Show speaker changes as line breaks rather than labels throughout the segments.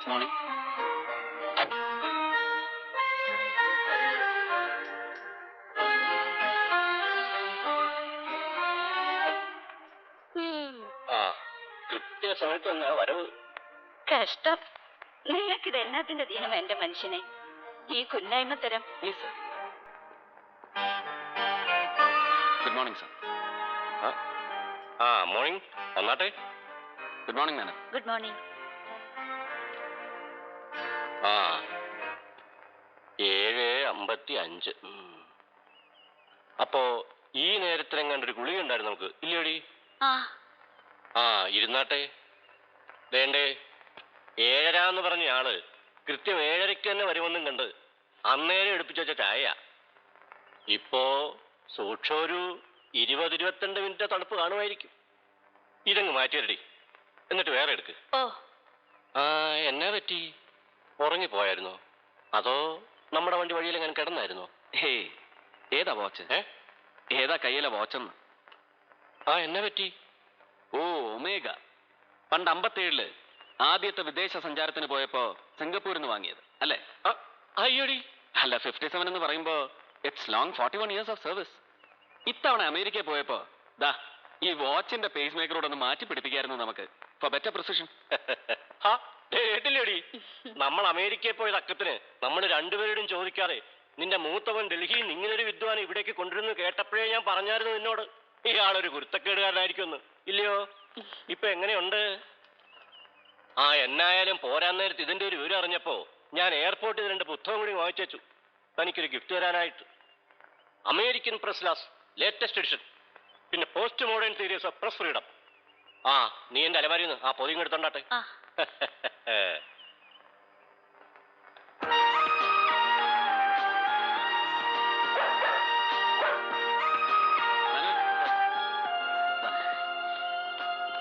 Morning. കൃത്യസമയത്ത് വന്ന വരവ്.
കഷ്ടം. നിങ്ങൾക്കിത് എന്നാത്തിന്റെ ദീനം എന്റെ മനുഷ്യനെ, ഈ കുന്നായ്മ തരം.
Good morning sir.
മോർണിംഗ്. വന്നാട്ടെ.
Good morning madam.
Good morning.
7:55. അപ്പോ ഈ നേരത്തിനെങ്ങാണ്ട് ഒരു ഗുളിക ഉണ്ടായിരുന്നു നമുക്ക്, ഇല്ലേടി? ഇരുന്നാട്ടെ. വേണ്ടേ 7:30 എന്ന് പറഞ്ഞ ആള് കൃത്യം 7:30 തന്നെ വരുമെന്നും കണ്ട് അന്നേരം എടുപ്പിച്ചു വെച്ച ചായ. ഇപ്പോ സൂക്ഷം ഒരു 20-22 മിനിറ്റ് തണുപ്പ് കാണുമായിരിക്കും. ഇതങ്ങ് മാറ്റിയരടി, എന്നിട്ട് വേറെ എടുക്ക്. എന്നാ പറ്റി? ഉറങ്ങിപ്പോയായിരുന്നോ? അതോ നമ്മുടെ വണ്ടി വഴിയിൽ എങ്ങനെ കിടന്നായിരുന്നോ?
ഏതാ വാച്ച്? ഏതാ കയ്യിലെ വാച്ചെന്ന്?
എന്നാ പറ്റി?
ഓ, ഒമേഗ. പണ്ട് 57 ആദ്യത്തെ വിദേശ സഞ്ചാരത്തിന് പോയപ്പോ സിംഗപ്പൂരിൽ നിന്ന് വാങ്ങിയത് അല്ലേ?
അയ്യോടി.
അല്ല, 57 എന്ന് പറയുമ്പോ it's long 41 years of service. ഇത്തവണ അമേരിക്കയിൽ പോയപ്പോ ദാ ഈ വാച്ചിന്റെ പേസ് മേക്കറോട് ഒന്ന് മാറ്റി പിടിപ്പിക്കായിരുന്നു നമുക്ക്, ഫോർ ബെറ്റർ പ്രിസിഷൻ.
കേട്ടില്ലേടി, നമ്മൾ അമേരിക്കയിൽ പോയ തക്കത്തിന് നമ്മൾ രണ്ടുപേരോടും ചോദിക്കാതെ നിന്റെ മൂത്തവൻ ഡൽഹിയിൽ നിന്ന് ഇങ്ങനൊരു വിദ്വാൻ ഇവിടേക്ക് കൊണ്ടുവരുന്നു കേട്ടപ്പോഴേ ഞാൻ പറഞ്ഞായിരുന്നു നിന്നോട്, ഇയാളൊരു കുരുത്തക്കേടുകാരനായിരിക്കുമെന്ന്. ഇല്ലയോ? ഇപ്പൊ എങ്ങനെയുണ്ട്? എന്നായാലും പോരാൻ നേരത്ത് ഇതിന്റെ ഒരു വിവരം അറിഞ്ഞപ്പോ ഞാൻ എയർപോർട്ടിൽ 2 പുസ്തകം കൂടി വാങ്ങിച്ചു വെച്ചു, തനിക്കൊരു ഗിഫ്റ്റ് തരാനായിട്ട്. American press laws latest edition, പിന്നെ post modern series of press freedom. നീ എന്റെ അലമാരിന്ന് ആ പൊതിയും എടുത്തോണ്ടാട്ടെ.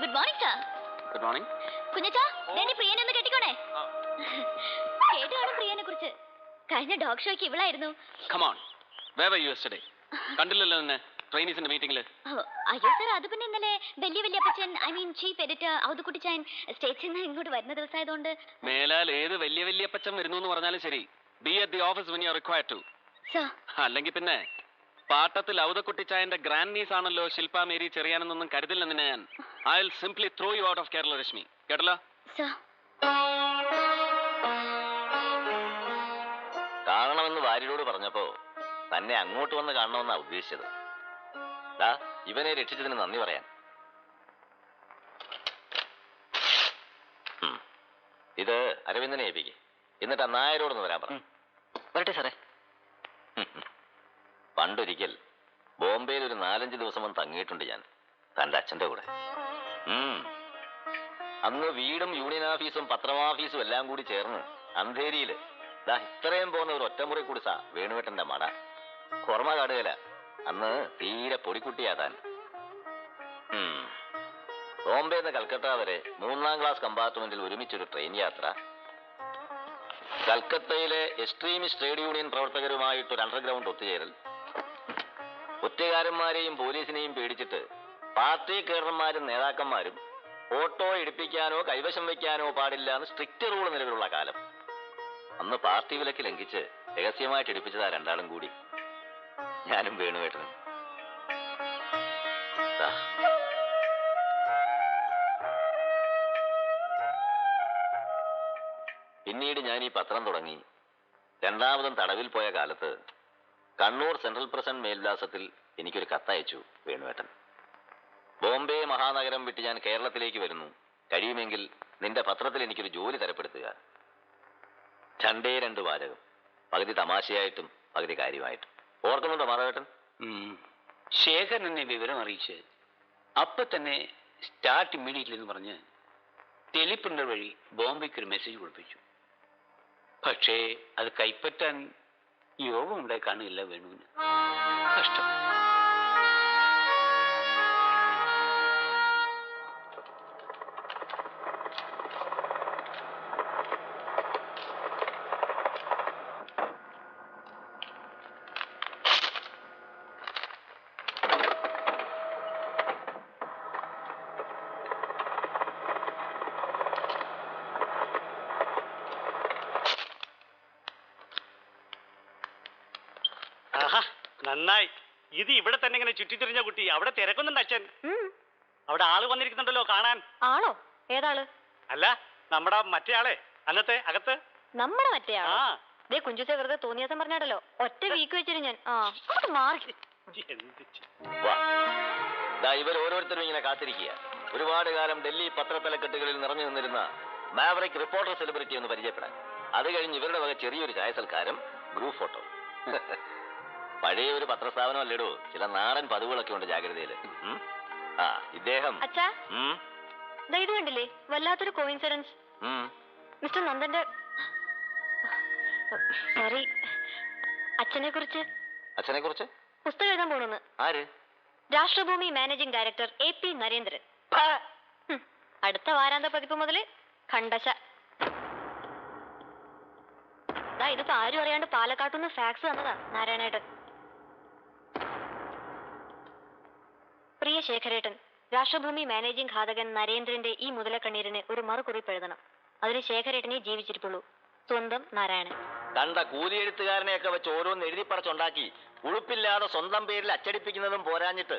Good morning sir.
Good morning.
കുഞ്ഞച്ചാ, പ്രിയനെ ഒന്ന് കെട്ടിക്കോണേ. കേട്ടു കാണും പ്രിയനെ കുറിച്ച്. കഴിഞ്ഞ ഡോഗ് ഷോയ്ക്ക് ഇവളായിരുന്നു.
Come on, where were you yesterday? കണ്ടില്ലല്ലോ നിന്നെ ട്രെയിനീസിന്റെ മീറ്റിംഗില്.
അയ്യോ സർ, അത് പിന്നെ ഇന്നലെ വലിയ അപ്പച്ചൻ, ഐ മീൻ ചീഫ് എഡിറ്റർ ഔതുക്കുട്ടിച്ചാൻ സ്റ്റേറ്റ്സിൽ നിന്ന് ഇങ്ങോട്ട് വരുന്ന ദിവസമായതുകൊണ്ട്.
മേലാൽ ഏത് വലിയ അപ്പച്ചൻ വരുന്നു എന്ന് പറഞ്ഞാലും ശരി, be at the office when you are required to.
Sir,
അല്ലെങ്കിൽ പിന്നെ പാട്ടത്തിൽ ഔതക്കുട്ടിച്ചായന്റെ ഗ്രാൻഡ് നീസ് ആണല്ലോ ശില്പ മേരി ചെറിയാനെന്നൊന്നും കരുതില്ല നിന്നെ ഞാൻ. I will simply throw you out of Kerala Rashmi. കേട്ടല്ലോ?
കാണണമെന്ന് ഭാര്യയോട് പറഞ്ഞപ്പോ തന്നെ അങ്ങോട്ട് വന്ന് കാണണമെന്നാ ഉദ്ദേശിച്ചത്. ഇവനെ രക്ഷിച്ചതിന് നന്ദി പറയാൻ. ഇത് അരവിന്ദനെ ഏൽപ്പിക്ക്, എന്നിട്ട് നായരോടൊന്ന് വരാൻ പറഞ്ഞു.
വരട്ടെ സാറേ.
പണ്ടൊരിക്കൽ ബോംബെയിൽ ഒരു 4-5 ദിവസം തങ്ങിയിട്ടുണ്ട് ഞാൻ, തന്റെ അച്ഛന്റെ കൂടെ. അന്ന് വീടും യൂണിയൻ ഓഫീസും പത്രമാഫീസും എല്ലാം കൂടി ചേർന്ന് അന്ധേരിയില് ഇത്രയും പോകുന്ന ഒരു ഒറ്റമുറി കുടിസാ വേണുവേട്ടന്റെ മട. ഓർമ്മ കാടുകയില്ല, അന്ന് തീരെ പൊടിക്കുട്ടിയാ താൻ. ബോംബെന്ന് കൽക്കട്ട വരെ 3ാം ക്ലാസ് കമ്പാർട്ട്മെന്റിൽ ഒരുമിച്ചൊരു ട്രെയിൻ യാത്ര. കൽക്കത്തയിലെ എക്സ്ട്രീമിസ്റ്റ് ട്രേഡ് യൂണിയൻ പ്രവർത്തകരുമായിട്ടൊരു അണ്ടർഗ്രൗണ്ട് ഒത്തുചേരൽ. ഒറ്റുകാരന്മാരെയും പോലീസിനെയും പേടിച്ചിട്ട് പാർട്ടി കേഡർമാരും നേതാക്കന്മാരും ഓട്ടോ ഇടിപ്പിക്കാനോ കൈവശം വയ്ക്കാനോ പാടില്ല എന്ന് സ്ട്രിക്റ്റ് റൂൾ നിലവിലുള്ള കാലം. അന്ന് പാർട്ടി വിലക്ക് ലംഘിച്ച് രഹസ്യമായിട്ട് ഇടിപ്പിച്ചതാ രണ്ടാളും കൂടി, ഞാനും വേണുവേട്ടനും. പിന്നീട് ഞാൻ ഈ പത്രം തുടങ്ങി 2ാമതും തടവിൽ പോയ കാലത്ത് കണ്ണൂർ സെൻട്രൽ പ്രസന്റ് മേൽവിലാസത്തിൽ എനിക്കൊരു കത്തയച്ചു വേണുവേട്ടൻ. ബോംബെ മഹാനഗരം വിട്ട് ഞാൻ കേരളത്തിലേക്ക് വരുന്നു, കഴിയുമെങ്കിൽ നിന്റെ പത്രത്തിൽ എനിക്കൊരു ജോലി തരപ്പെടുത്തുക. 2 വാചകം, പകുതി തമാശയായിട്ടും പകുതി കാര്യമായിട്ടും. ഓർക്കുന്നുണ്ടോ മാധവേട്ടൻ?
ശേഖരൻ എന്നെ വിവരം അറിയിച്ച് അപ്പൊ തന്നെ സ്റ്റാർട്ട് ഇമ്മീഡിയറ്റ്ലി എന്ന് പറഞ്ഞ് ടെലിപ്രിന്റർ വഴി ബോംബെക്ക് ഒരു മെസ്സേജ് കൊടുപ്പിച്ചു. പക്ഷേ അത് കൈപ്പറ്റാൻ യോഗം ഉണ്ടായി കാണില്ല വേണുവിന്. കഷ്ടം.
ആഹാ, നന്നായി. ഇത് ഇവിടെ തന്നെ ഇങ്ങനെ ചുറ്റിത്തിരിഞ്ഞ കുട്ടി. അവിടെ തിരക്കുന്നുണ്ട് അച്ഛൻ. അവിടെ ആള് വന്നിരിക്കുന്നുണ്ടല്ലോ കാണാൻ.
ആളോ? ഏതാള്?
അല്ല, നമ്മുടെ മറ്റേ ആളെ അന്നത്തെ അകത്ത്.
നമ്മുടെ മറ്റേ
ആ
ആളോ? ദേ കുഞ്ചുസെ വെറുതെ തോന്നിയാസം പറഞ്ഞാടല്ലോ, ഒറ്റ വീക്ക് വെച്ചിട്ട് ഞാൻ. അങ്ങോട്ട് മാറി.
എന്ത്
വാ. ദാ ഇവർ ഓരോരുത്തരും ഇങ്ങനെ കാത്തിരിക്കുക. ഒരുപാട് കാലം ഡൽഹി പത്രത്തലക്കെട്ടുകളിൽ നിറഞ്ഞു നിന്നിരുന്ന മാവറിക് റിപ്പോർട്ടർ സെലിബ്രിറ്റി ഒന്ന് പരിചയപ്പെടാൻ. അത് കഴിഞ്ഞ് ഇവരുടെ വക ചെറിയൊരു ചായസൽക്കാരം, ഗ്രൂപ്പ് ഫോട്ടോ. പഴയ ഒരു പത്രസ്ഥാപനം അല്ലേടോ, ചില നാടൻ പതിവുകളൊക്കെ ഉണ്ട് ജാഗ്രതയില്. ആ ഇദ്ദേഹം.
അച്ഛാ, ദാ ഇത് കണ്ടില്ലേ, വല്ലാത്തൊരു കോയിൻസിഡൻസ്. മിസ്റ്റർ നന്ദന്റെ, സോറി, അച്ഛനെ കുറിച്ച്.
അച്ഛനെ കുറിച്ച്
പുസ്തകം എഴുതാൻ പോണെന്ന്.
ആര്?
രാഷ്ട്രഭൂമി മാനേജിംഗ് ഡയറക്ടർ AP നരേന്ദ്രൻ. അടുത്ത വാരാന്ത പതിപ്പ് മുതല് ഖണ്ഡശ. ദാ ഇതിപ്പോ ആരും അറിയാണ്ട് പാലക്കാട്ടുനിന്ന് ഫാക്സ് തന്നതാ നാരായണേട്ടൻ. പ്രിയ ശേഖരേട്ടൻ, രാഷ്ട്രഭൂമി മാനേജിംഗ് ഘാതകൻ നരേന്ദ്രന്റെ ഈ മുതലക്കണ്ണീരിന് ഒരു മറുകുറിപ്പ് എഴുതണം. അതിന് ശേഖരേട്ടനെ ജീവിച്ചിരിപ്പുള്ളൂ. സ്വന്തം നാരായണൻ.
കണ്ട കൂലിയെഴുത്തുകാരനെയൊക്കെ വെച്ച് ഓരോന്ന് എഴുതിപ്പറച്ചുണ്ടാക്കി ഉളുപ്പില്ലാതെ സ്വന്തം പേരിൽ അച്ചടിപ്പിക്കുന്നതും പോരാഞ്ഞിട്ട്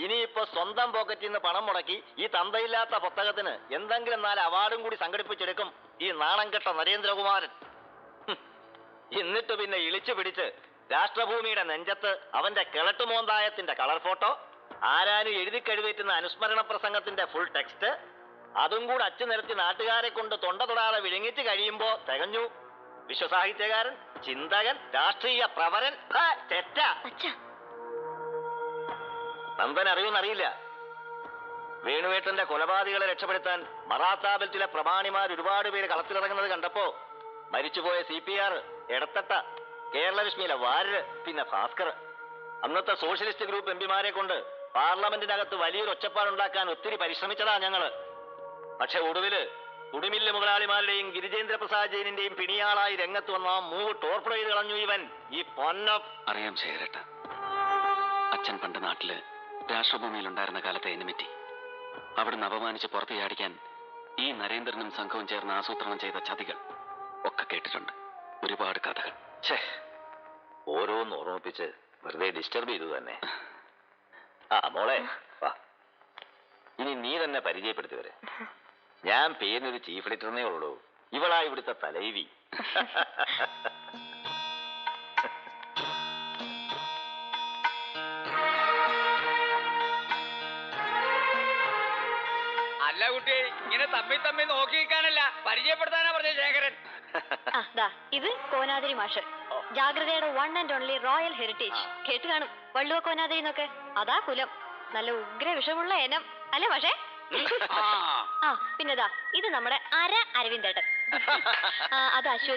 ഇനിയിപ്പോ സ്വന്തം പോക്കറ്റിൽ നിന്ന് പണം മുടക്കി ഈ തന്തയില്ലാത്ത പുസ്തകത്തിന് എന്തെങ്കിലും 4 അവാർഡും കൂടി സംഘടിപ്പിച്ചെടുക്കും ഈ നാണം കെട്ട നരേന്ദ്രകുമാരൻ. എന്നിട്ട് പിന്നെ ഇളിച്ചു പിടിച്ച് രാഷ്ട്രഭൂമിയുടെ നെഞ്ചത്ത് അവന്റെ കിളട്ടുമോന്തായത്തിന്റെ കളർ ഫോട്ടോ, ആരാനും എഴുതി കഴിവേറ്റുന്ന അനുസ്മരണ പ്രസംഗത്തിന്റെ ഫുൾ ടെക്സ്റ്റ്, അതും കൂടെ അച്ചു നിരത്തി നാട്ടുകാരെ കൊണ്ട് തൊണ്ട തൊടാതെ വിഴുങ്ങിച്ച് കഴിയുമ്പോ തികഞ്ഞു. വിശ്വസാഹിത്യകാരൻ, ചിന്തകൻ, രാഷ്ട്രീയ പ്രവരൻ. തെറ്റ. നന്ദൻ അറിയുന്നറിയില്ല. വേണുവേട്ടന്റെ കൊലപാതകളെ രക്ഷപ്പെടുത്താൻ മറാത്താ ബെൽറ്റിലെ പ്രമാണിമാർ ഒരുപാട് പേര് കളത്തിലിറങ്ങുന്നത് കണ്ടപ്പോ മരിച്ചുപോയ CPR, എടത്തട്ട, കേരളലക്ഷ്മിയിലെ വാര്യര്, പിന്നെ ഭാസ്കർ, അന്നത്തെ സോഷ്യലിസ്റ്റ് ഗ്രൂപ്പ് MPമാരെ കൊണ്ട് പാർലമെന്റിനകത്ത് വലിയൊരു ഒച്ചപ്പാടുണ്ടാക്കാൻ ഒത്തിരി പരിശ്രമിച്ചതാ ഞങ്ങള്. പക്ഷെ ഒടുവില് കുടിമില്ല് മുതലാളിമാരുടെയും ഗിരിജേന്ദ്ര പ്രസാദ് ജെയിനിന്റെയും പിണിയാളായി രംഗത്ത് വന്ന ആ മൂവ് ടോർപ്പറ ചെയ്ത് കളഞ്ഞു ഇവൻ. ഈ പൊന്നം
അറിയാം ശേഖരേട്ട. അച്ഛൻ പണ്ട് നാട്ടില് രാഷ്ട്രഭൂമിയിൽ ഉണ്ടായിരുന്ന കാലത്തെ എനിമിറ്റി അവിടുന്ന് അപമാനിച്ച് പുറത്ത് ചാടിക്കാൻ ഈ നരേന്ദ്രനും സംഘവും ചേർന്ന് ആസൂത്രണം ചെയ്ത ചതികൾ ഒക്കെ കേട്ടിട്ടുണ്ട്. ഒരുപാട് കഥകൾ.
ഓരോന്ന് ഓർമ്മിപ്പിച്ച് വെറുതെ ഡിസ്റ്റർബ് ചെയ്തു തന്നെ. ആ മോളെ വാ, ഇനി നീ തന്നെ പരിചയപ്പെടുത്തി വരെ. ഞാൻ പേരിനൊരു ചീഫ് എഡിറ്ററിനേ ഉള്ളൂ. ഇവളാ ഇവിടുത്തെ തലൈവി.
അല്ല കുട്ടി, ഇങ്ങനെ തമ്മി നോക്കിയിരിക്കാനല്ല, പരിചയപ്പെടുത്താനാ പറഞ്ഞ ശേഖരൻ.
ഇത് കോനാതിരി മാഷ്, ജാഗ്രതയുടെ 1 and only റോയൽ ഹെറിറ്റേജ്. കേട്ട് കാണും വള്ളുവ കോനാതിരി എന്നൊക്കെ. അതാ കുലം. നല്ല ഉഗ്ര വിഷമുള്ള ഇനം അല്ലേ പക്ഷേ? പിന്നെതാ ഇത് നമ്മുടെ അരവിന്ദേട്ടൻ. അത് അശ്വതി.